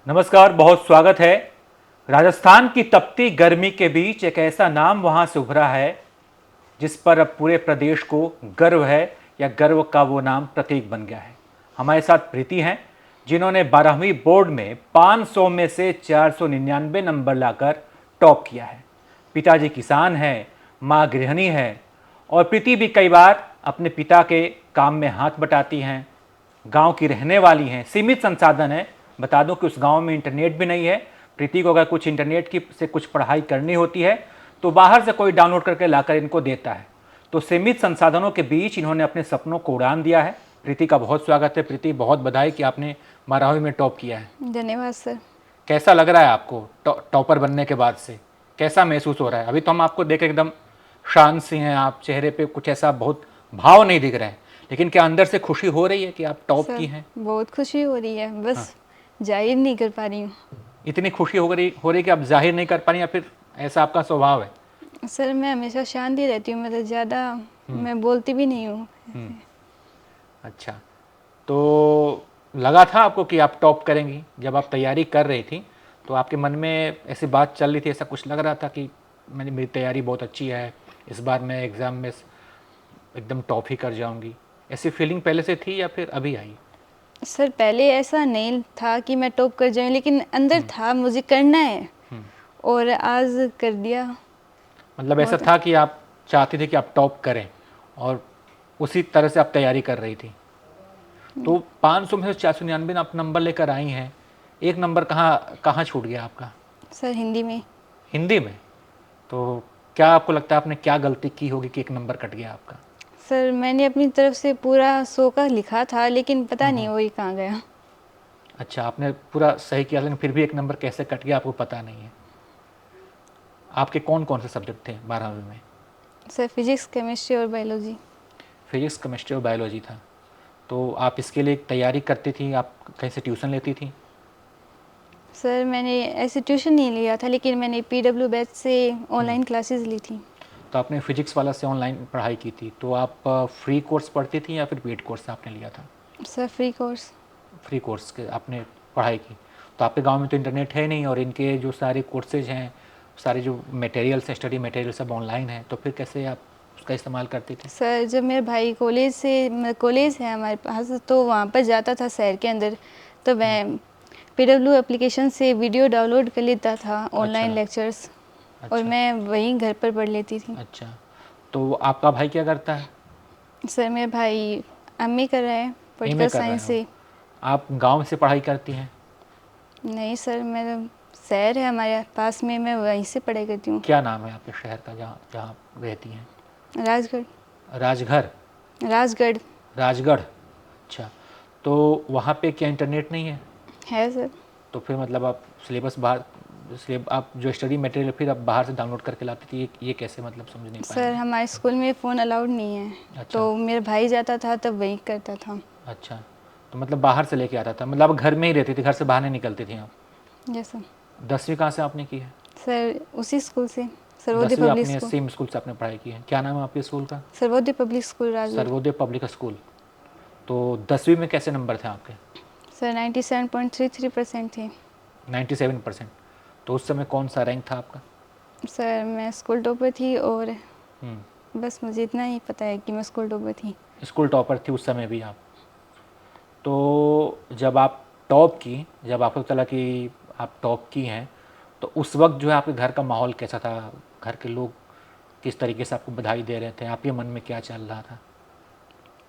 नमस्कार, बहुत स्वागत है। राजस्थान की तपती गर्मी के बीच एक ऐसा नाम वहां से उभरा है जिस पर अब पूरे प्रदेश को गर्व है, या गर्व का वो नाम प्रतीक बन गया है। हमारे साथ प्रीति हैं, जिन्होंने 12वीं बोर्ड में 500 में से 499 नंबर लाकर टॉप किया है। पिताजी किसान हैं, माँ गृहिणी है, और प्रीति भी कई बार अपने पिता के काम में हाथ बटाती हैं। गांव की रहने वाली हैं, सीमित संसाधन है। बता दूं कि उस गांव में इंटरनेट भी नहीं है। प्रीति को अगर कुछ इंटरनेट की से कुछ पढ़ाई करनी होती है तो बाहर से कोई डाउनलोड करके लाकर इनको देता है। तो सीमित संसाधनों के बीच इन्होंने अपने सपनों को उड़ान दिया है। प्रीति का बहुत स्वागत है। प्रीति, बहुत बधाई कि आपने 12वीं में टॉप किया है। धन्यवाद सर। कैसा लग रहा है आपको टॉपर बनने के बाद से? कैसा महसूस हो रहा है? अभी तो हम आपको देख एकदम शांत सी हैं, आप चेहरे पे कुछ ऐसा बहुत भाव नहीं दिख रहे हैं, लेकिन क्या अंदर से खुशी हो रही है कि आप टॉप की सर हैं? बहुत खुशी हो रही है, हाँ। बस जाहिर नहीं कर पा रही हूँ। इतनी खुशी हो रही कि आप जाहिर नहीं कर पा रही, या फिर ऐसा आपका स्वभाव है? सर मैं हमेशा शांत ही रहती हूँ, मतलब ज़्यादा मैं बोलती भी नहीं हूँ। हम्म। अच्छा, तो लगा था आपको कि आप टॉप करेंगी? जब आप तैयारी कर रही थी तो आपके मन में ऐसी बात चल रही थी, ऐसा कुछ लग रहा था कि मेरी तैयारी बहुत अच्छी है, इस बार मैं एग्ज़ाम में एकदम टॉप ही कर जाऊंगी? ऐसी फीलिंग पहले से थी या फिर अभी आई? सर पहले ऐसा नहीं था कि मैं टॉप कर जाऊँ, लेकिन अंदर था मुझे करना है और आज कर दिया। मतलब ऐसा बहुत था कि आप चाहती थी कि आप टॉप करें, और उसी तरह से आप तैयारी कर रही थी। तो 500 में से 499 आप नंबर लेकर आई हैं। एक नंबर कहाँ कहाँ छूट गया आपका? सर हिंदी में। हिंदी में? तो क्या आपको लगता है आपने क्या गलती की होगी कि एक नंबर कट गया आपका? सर मैंने अपनी तरफ से पूरा 100 का लिखा था, लेकिन पता नहीं वही कहाँ गया। अच्छा, आपने पूरा सही किया, लेकिन फिर भी एक नंबर कैसे कट गया आपको पता नहीं है। आपके कौन कौन से सब्जेक्ट थे 12वीं में? सर फिजिक्स, केमिस्ट्री और बायोलॉजी। फिजिक्स, केमिस्ट्री और बायोलॉजी था। तो आप इसके लिए तैयारी करती थी, आप कहीं से ट्यूशन लेती थी? सर मैंने ऐसे ट्यूशन नहीं लिया था, लेकिन मैंने पीडब्ल्यू बैच से ऑनलाइन क्लासेस ली थी। तो आपने फिजिक्स वाला से ऑनलाइन पढ़ाई की थी, तो आप फ्री कोर्स पढ़ती थी या फिर पेड कोर्स आपने लिया था? Sir free course. Free course के आपने पढ़ाई की। तो आपके गांव में तो इंटरनेट है नहीं, और इनके जो सारे कोर्सेज हैं, सारे जो मटेरियल्स हैं, स्टडी मटेरियल सब ऑनलाइन है, तो फिर कैसे आप उसका इस्तेमाल करती थी? सर जब मेरे भाई कॉलेज है हमारे पास, तो वहाँ पर जाता था शहर के अंदर, तो मैं पीडब्ल्यू एप्लीकेशन से वीडियो डाउनलोड कर लेता था, ऑनलाइन अच्छा। लेक्चर्स, और अच्छा। मैं वहीं घर पर पढ़ लेती थी। अच्छा, तो आपका भाई क्या करता है? सर मेरे भाई एमए कर रहे हैं एमए पॉलिटिकल कर रहे साइंस हो? से। आप गांव से पढ़ाई करती हैं? नहीं सर, मेरा शहर है हमारे पास में, मैं वहीं से पढ़ाई करती हूँ। क्या नाम है आपके शहर का जहाँ जहाँ आप रहती हैं? राजगढ़। राजघर? राजगढ़। राजगढ़? अच्छा, तो वहाँ पे क्या इंटरनेट नहीं है? है सर। तो फिर मतलब आप सिलेबस बाहर, आप जो स्टडी मटेरियल फिर आप बाहर से डाउनलोड करके लाती थी, ये कैसे? मतलब समझ नहीं पाया सर मैं। हमारे स्कूल में फ़ोन अलाउड नहीं है, अच्छा। तो मेरा भाई जाता था तब वही करता था। अच्छा, तो मतलब बाहर से लेके आता था, मतलब आप घर में ही रहती थी, घर से बाहर नहीं निकलती थी आप? जैसा। 10वीं कहाँ से आपने की है? सर उसी स्कूल से, सर्वोदय 10वीं पब्लिक अपने स्कूल। सेम स्कूल से आपने पढ़ाई की है? क्या नाम है आपके स्कूल का? Sarvodaya public school Rajgarh. Sarvodaya public school. तो 10वीं में कैसे नंबर थे आपके? सर 97.33% थे। 97%? तो उस समय कौन सा रैंक था आपका? सर मैं स्कूल टॉपर थी, और हम्म। बस मुझे इतना ही पता है कि मैं स्कूल टॉपर थी। स्कूल टॉपर थी उस समय भी आप? तो जब आप टॉप की, जब आपको चला कि आप टॉप की हैं, तो उस वक्त जो है आपके घर का माहौल कैसा था? घर के लोग किस तरीके से आपको बधाई दे रहे थे? आपके मन में क्या चल रहा था?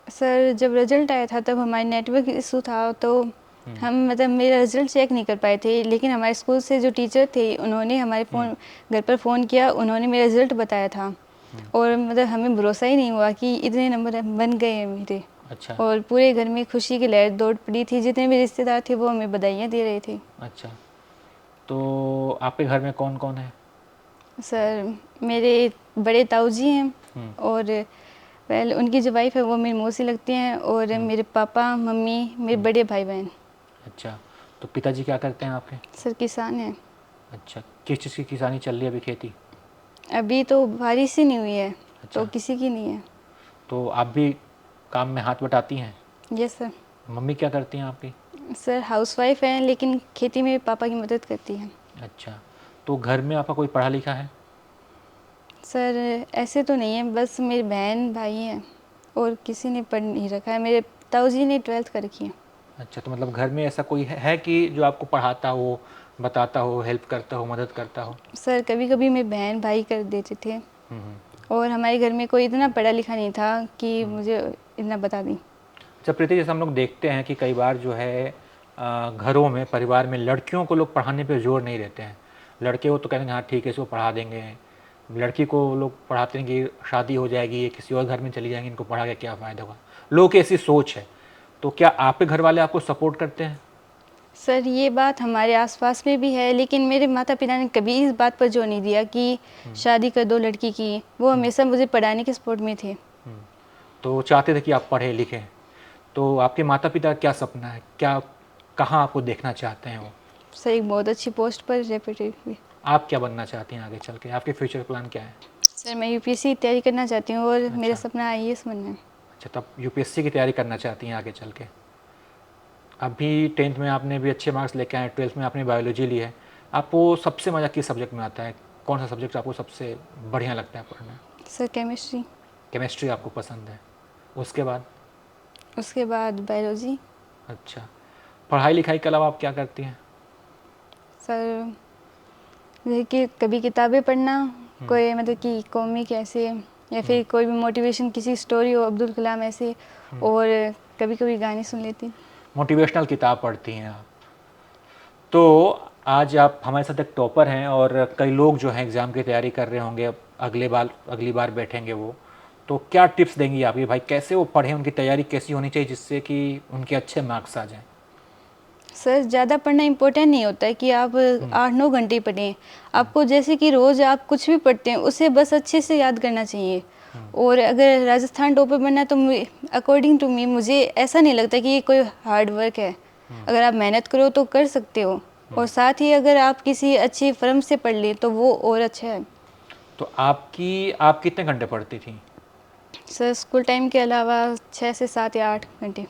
सर जब रिजल्ट आया था तब हमारे नेटवर्क इशू था, तो हम मतलब मेरा रिजल्ट चेक नहीं कर पाए थे, लेकिन हमारे स्कूल से जो टीचर थे उन्होंने हमारे फ़ोन घर पर फ़ोन किया, उन्होंने मेरा रिजल्ट बताया था, और मतलब हमें भरोसा ही नहीं हुआ कि इतने नंबर बन गए हैं मेरे। अच्छा। और पूरे घर में खुशी की लहर दौड़ पड़ी थी, जितने भी रिश्तेदार थे वो हमें बधाइयाँ दे रहे थे। अच्छा, तो आपके घर में कौन कौन है? सर मेरे बड़े ताऊ जी हैं, हम्म। और पहले उनकी जो वाइफ है वो मेरी मौसी लगती हैं, और मेरे पापा मम्मी, मेरे बड़े भाई बहन। अच्छा, तो पिताजी क्या करते हैं आपके? सर किसान हैं। अच्छा, किस चीज़ की किसानी चल रही है अभी? खेती? अभी तो बारिश ही नहीं हुई है, तो अच्छा, किसी की नहीं है। तो आप भी काम में हाथ बटाती हैं? Yes sir. मम्मी क्या करती हैं आपकी? सर हाउसवाइफ हैं, लेकिन खेती में पापा की मदद करती हैं। अच्छा, तो घर में आपका कोई पढ़ा लिखा है? सर ऐसे तो नहीं है, बस मेरी बहन भाई हैं और किसी ने पढ़ नहीं रखा है। मेरे ताऊजी ने 12th कर रखी है। अच्छा, तो मतलब घर में ऐसा कोई है कि जो आपको पढ़ाता हो, बताता हो, हेल्प करता हो, मदद करता हो? सर कभी कभी मेरे बहन भाई कर देते थे, हम्म। और हमारे घर में कोई इतना पढ़ा लिखा नहीं था कि मुझे इतना बता दें। अच्छा प्रीति, जैसे हम लोग देखते हैं कि कई बार जो है घरों में, परिवार में लड़कियों को लोग पढ़ाने पे जोर नहीं देते हैं। लड़के को तो कहते हैं हाँ ठीक है इसको पढ़ा देंगे, लड़की को लोग पढ़ाते हैं कि शादी हो जाएगी, ये किसी और घर में चली जाएंगी, इनको पढ़ा के क्या फ़ायदा होगा। लोगों की ऐसी सोच है। तो क्या आपके घर वाले आपको सपोर्ट करते हैं? सर ये बात हमारे आसपास में भी है, लेकिन मेरे माता पिता ने कभी इस बात पर जोर नहीं दिया कि शादी कर दो लड़की की। वो हमेशा मुझे पढ़ाने के सपोर्ट में थे। तो चाहते थे कि आप पढ़े लिखें। तो आपके माता पिता का क्या सपना है, क्या कहाँ आपको देखना चाहते हैं वो? सर एक बहुत अच्छी पोस्ट पर रेपुटेड। आप क्या बनना चाहती हैं आगे चल के, आपके फ्यूचर प्लान क्या है? सर मैं यूपीएससी की तैयारी करना चाहती हूँ और मेरा अच्छा। सपना आईएएस बनना है। अच्छा, तब यूपीएससी की तैयारी करना चाहती हैं आगे चल के। अभी 10th में आपने भी अच्छे मार्क्स लेके आए, 12th में आपने बायोलॉजी ली है। आपको सबसे मज़ा किस सब्जेक्ट में आता है? कौन सा सब्जेक्ट आपको सबसे बढ़िया लगता है पढ़ना? Sir chemistry. केमिस्ट्री आपको पसंद है। उसके बाद? उसके बाद बायोलॉजी। अच्छा, पढ़ाई लिखाई के अलावा आप क्या करती हैं? सर जैसे कि कभी किताबें पढ़ना, कोई मतलब कि कॉमिक ऐसे, या फिर कोई भी मोटिवेशन किसी स्टोरी हो अब्दुल कलाम ऐसे, और कभी कभी गाने सुन लेती। मोटिवेशनल किताब पढ़ती हैं आप। तो आज आप हमारे साथ एक टॉपर हैं, और कई लोग जो हैं एग्ज़ाम की तैयारी कर रहे होंगे, अब अगली बार बैठेंगे वो। तो क्या टिप्स देंगी आप ये भाई, कैसे वो पढ़ें, उनकी तैयारी कैसी होनी चाहिए जिससे कि उनके अच्छे मार्क्स आ जाएं? सर ज़्यादा पढ़ना इम्पोर्टेंट नहीं होता है कि आप 8-9 घंटे पढ़ें। आपको जैसे कि रोज़ आप कुछ भी पढ़ते हैं उसे बस अच्छे से याद करना चाहिए। और अगर राजस्थान टॉपर बनना है तो अकॉर्डिंग टू मी मुझे ऐसा नहीं लगता कि ये कोई हार्ड वर्क है। अगर आप मेहनत करो तो कर सकते हो, और साथ ही अगर आप किसी अच्छी फर्म से पढ़ लें तो वो और अच्छा है। तो आप कितने घंटे पढ़ती थी? सर स्कूल टाइम के अलावा 6 से 7 या 8 घंटे।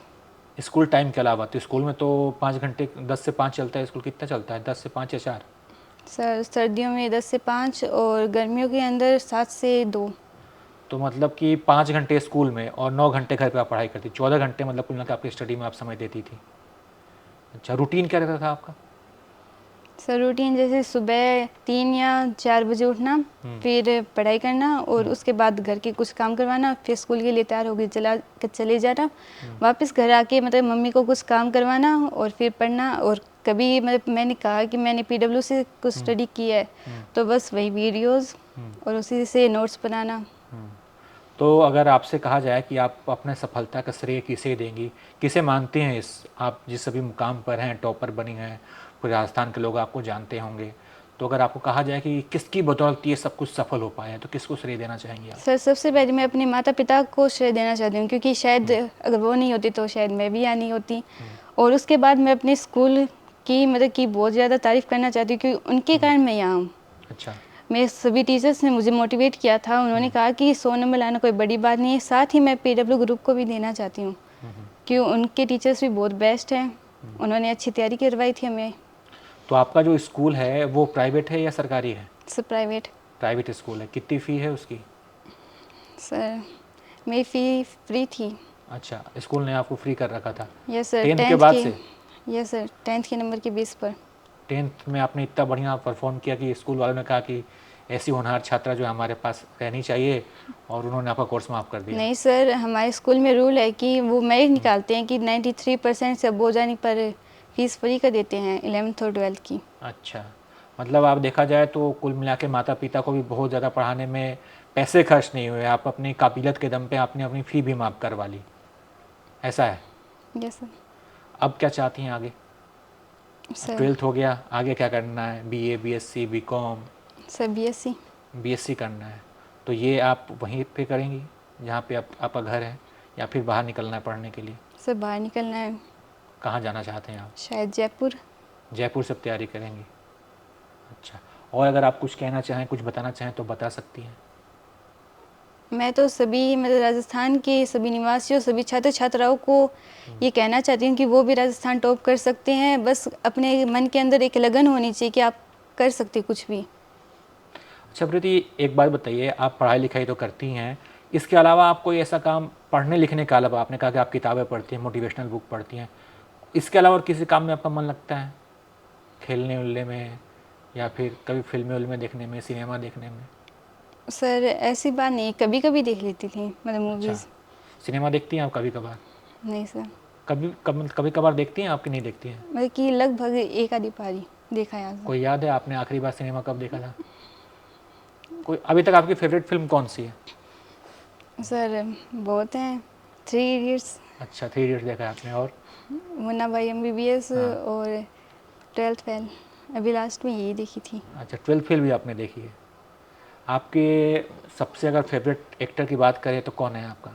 स्कूल टाइम के अलावा? तो स्कूल में तो 5 घंटे, 10 से 5 चलता है स्कूल, कितना चलता है, 10 से 5 या 4? सर सर्दियों में 10 से 5 और गर्मियों के अंदर 7 से 2। तो मतलब कि 5 घंटे स्कूल में और 9 घंटे घर पे आप पढ़ाई करती, 14 घंटे मतलब कुल मिलाकर आपकी स्टडी में आप समय देती थी। अच्छा, रूटीन क्या रहता था आपका? सर रूटीन जैसे सुबह 3 या 4 बजे उठना, फिर पढ़ाई करना, और उसके बाद घर के कुछ काम करवाना, फिर स्कूल के लिए तैयार होकर चले जाना। वापस घर आके मतलब मम्मी को कुछ काम करवाना और फिर पढ़ना। और कभी मतलब मैंने कहा कि मैंने पीडब्ल्यू से कुछ स्टडी की है, तो बस वही वीडियोस और उसी से नोट्स बनाना। तो अगर आपसे कहा जाए कि आप अपने सफलता का श्रेय किसे देंगी, किसे मानते हैं, इस आप जिस अभी मुकाम पर हैं, टॉपर बनी हैं, पूरे राजस्थान के लोग आपको जानते होंगे, तो अगर आपको कहा जाए कि किसकी बदौलत ये सब कुछ सफल हो पाए हैं, तो किसको श्रेय देना चाहेंगे आप? सर सबसे पहले मैं अपने माता पिता को श्रेय देना चाहती हूँ, क्योंकि शायद अगर वो नहीं होती तो शायद मैं भी यहाँ नहीं होती। और उसके बाद मैं अपने स्कूल की मतलब कि बहुत ज़्यादा तारीफ़ करना चाहती हूँ, क्योंकि उनके कारण मैं यहाँ हूँ। अच्छा। मेरे सभी टीचर्स ने मुझे मोटिवेट किया था। उन्होंने कहा कि 100 नंबर लाना कोई बड़ी बात नहीं है। साथ ही मैं पीडब्ल्यू ग्रुप को भी देना चाहती हूँ, कि उनके टीचर्स भी बहुत बेस्ट हैं। उन्होंने अच्छी तैयारी करवाई थी हमें। तो आपका जो स्कूल है वो प्राइवेट है या सरकारी है? Sir private. प्राइवेट स्कूल है, कितनी फ़ी है उसकी? सर मेरी फ़ी फ्री थी। अच्छा, स्कूल ने आपको फ्री कर रखा था यस सर 10th के 10th बाद की। से? यस सर 10th के नंबर के बेस पर। 10th में आपने इतना बढ़िया परफॉर्म किया कि स्कूल वालों ने कहा कि ऐसी होनहार छात्रा जो हमारे पास रहनी चाहिए, और उन्होंने आपका कोर्स माफ़ कर दिया। नहीं सर, हमारे स्कूल में रूल है कि वो मेरिट निकालते हैं कि 93% से अब हो जाने पर फीस फ्री कर देते हैं 11th और 12th की। अच्छा, मतलब आप देखा जाए तो कुल मिला के माता पिता को भी बहुत ज़्यादा पढ़ाने में पैसे खर्च नहीं हुए, आप अपनी काबिलियत के दम पे आपने अपनी फ़ी भी माफ़ करवा ली, ऐसा है? Yes sir. अब क्या चाहती हैं आगे? सर 12th हो गया, आगे क्या करना है? BA, BSc, BCom? Sir BSc. BSc करना है। तो ये आप वहीं पे करेंगी जहाँ पे आपका घर है, या फिर बाहर निकलना है पढ़ने के लिए? सर बाहर निकलना है, कहाँ जाना चाहते हैं आप? शायद जयपुर। जयपुर से तैयारी करेंगी। अच्छा, और अगर आप कुछ कहना चाहें, कुछ बताना चाहें तो बता सकती हैं। मैं तो सभी मतलब राजस्थान के सभी निवासियों, सभी छात्र छात्राओं को ये कहना चाहती हूँ कि वो भी राजस्थान टॉप कर सकते हैं। बस अपने मन के अंदर एक लगन होनी चाहिए कि आप कर सकते कुछ भी। अच्छा प्रीति, एक बात बताइए, आप पढ़ाई लिखाई तो करती हैं, इसके अलावा आप कोई ऐसा काम पढ़ने लिखने के अलावा, आपने कहा कि आप किताबें पढ़ती हैं, मोटिवेशनल बुक पढ़ती हैं, इसके अलावा और किसी काम में आपका मन लगता है? खेलने उलने में, या फिर कभी फिल्में उल्में देखने में, सिनेमा देखने में? सर ऐसी बात नहीं, कभी कभी देख लेती थी मतलब अच्छा, मूवीज़। सिनेमा देखती हैं आप कभी कभार? नहीं सर, कभी कभार देखती हैं आपकी नहीं देखती हैं? मतलब कि लगभग एक आधी पारी देखा है आज। कोई याद है आपने आखिरी बार सिनेमा कब देखा था? कोई अभी तक आपकी फेवरेट फिल्म कौन सी है? सर बहुत हैं, 3 इडियट्स, अच्छा, 3 इडियट्स देखा है आपने, और? मुन्ना भाई MBBS हाँ। और 12th फेल, अभी लास्ट में यही देखी थी। अच्छा, 12th फेल भी आपने देखी है। आपके सबसे अगर फेवरेट एक्टर की बात करें तो कौन है आपका?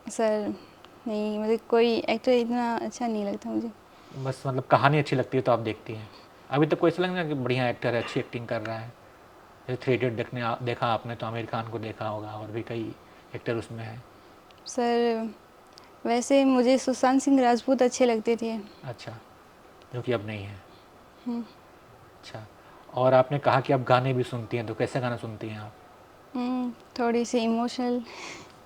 सर नहीं, मतलब कोई एक्टर इतना अच्छा नहीं लगता मुझे। बस मतलब कहानी अच्छी लगती है तो आप देखती हैं। अभी तक कोई ऐसा लगा कि बढ़िया एक्टर है, अच्छी एक्टिंग कर रहा है? जैसे 3 इडियट देखा आपने तो आमिर खान को देखा होगा, और भी कई एक्टर उसमें हैं। सर वैसे मुझे सुशांत सिंह राजपूत अच्छे लगते थे। अच्छा, जो कि अब नहीं है। हम्म, अच्छा, और आपने कहा कि आप गाने भी सुनती हैं, तो कैसे गाना सुनती हैं आप? थोड़ी सी इमोशनल।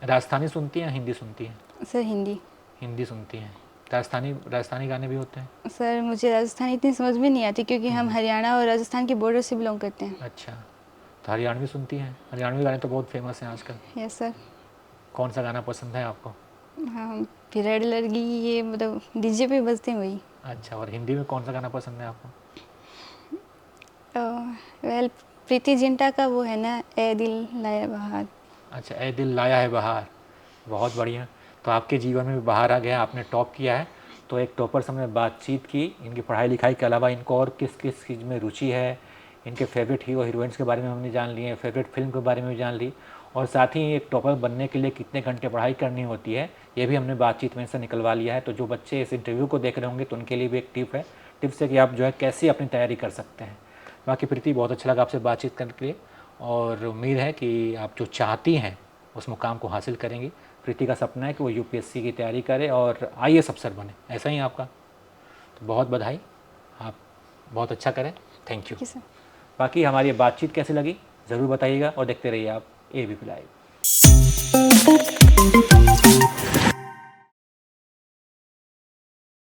राजस्थानी सुनती हैं, हिंदी सुनती हैं? सर हिंदी। हिंदी सुनती हैं। राजस्थानी गाने भी होते हैं? सर मुझे राजस्थानी इतनी समझ में नहीं आती क्योंकि हम हरियाणा और राजस्थान के बॉर्डर से बिलोंग करते हैं। अच्छा, तो हरियाणवी सुनती हैं? हरियाणवी गाने तो बहुत फेमस हैं आजकल। Yes sir. कौन सा गाना पसंद है आपको? हाँ, फिर रेड लड़की, ये मतलब डीजे पे बजते हैं वही। अच्छा, और हिंदी में कौन सा गाना पसंद है आपको? वेल, प्रीति जिंटा का वो है ना, ए दिल लाया बहार। अच्छा, ए दिल लाया है बहार, बहुत बढ़िया। तो आपके जीवन में भी बहार आ गया, आपने टॉप किया है। तो एक टॉपर से हमने बातचीत की, इनकी पढ़ाई लिखाई के अलावा इनको और किस किस चीज़ में रुचि है, इनके फेवरेट हीरो हीरोइंस के बारे में हमने जान लिए, फेवरेट फिल्म के बारे में भी जान ली, और साथ ही एक टॉपर बनने के लिए कितने घंटे पढ़ाई करनी होती है ये भी हमने बातचीत में से निकलवा लिया है। तो जो बच्चे इस इंटरव्यू को देख रहे होंगे तो उनके लिए भी एक टिप्स है कि आप जो है कैसे अपनी तैयारी कर सकते हैं। बाकी प्रीति, बहुत अच्छा लगा आपसे बातचीत करके, और उम्मीद है कि आप जो चाहती हैं उस मुकाम को हासिल करेंगी। प्रीति का सपना है कि वो UPSC की तैयारी करे और IAS अफसर बने, ऐसा ही आपका? तो बहुत बधाई, आप बहुत अच्छा करें। Thank you. सर। बाकी हमारी ये बातचीत कैसी लगी ज़रूर बताइएगा, और देखते रहिए आप ABP लाइव।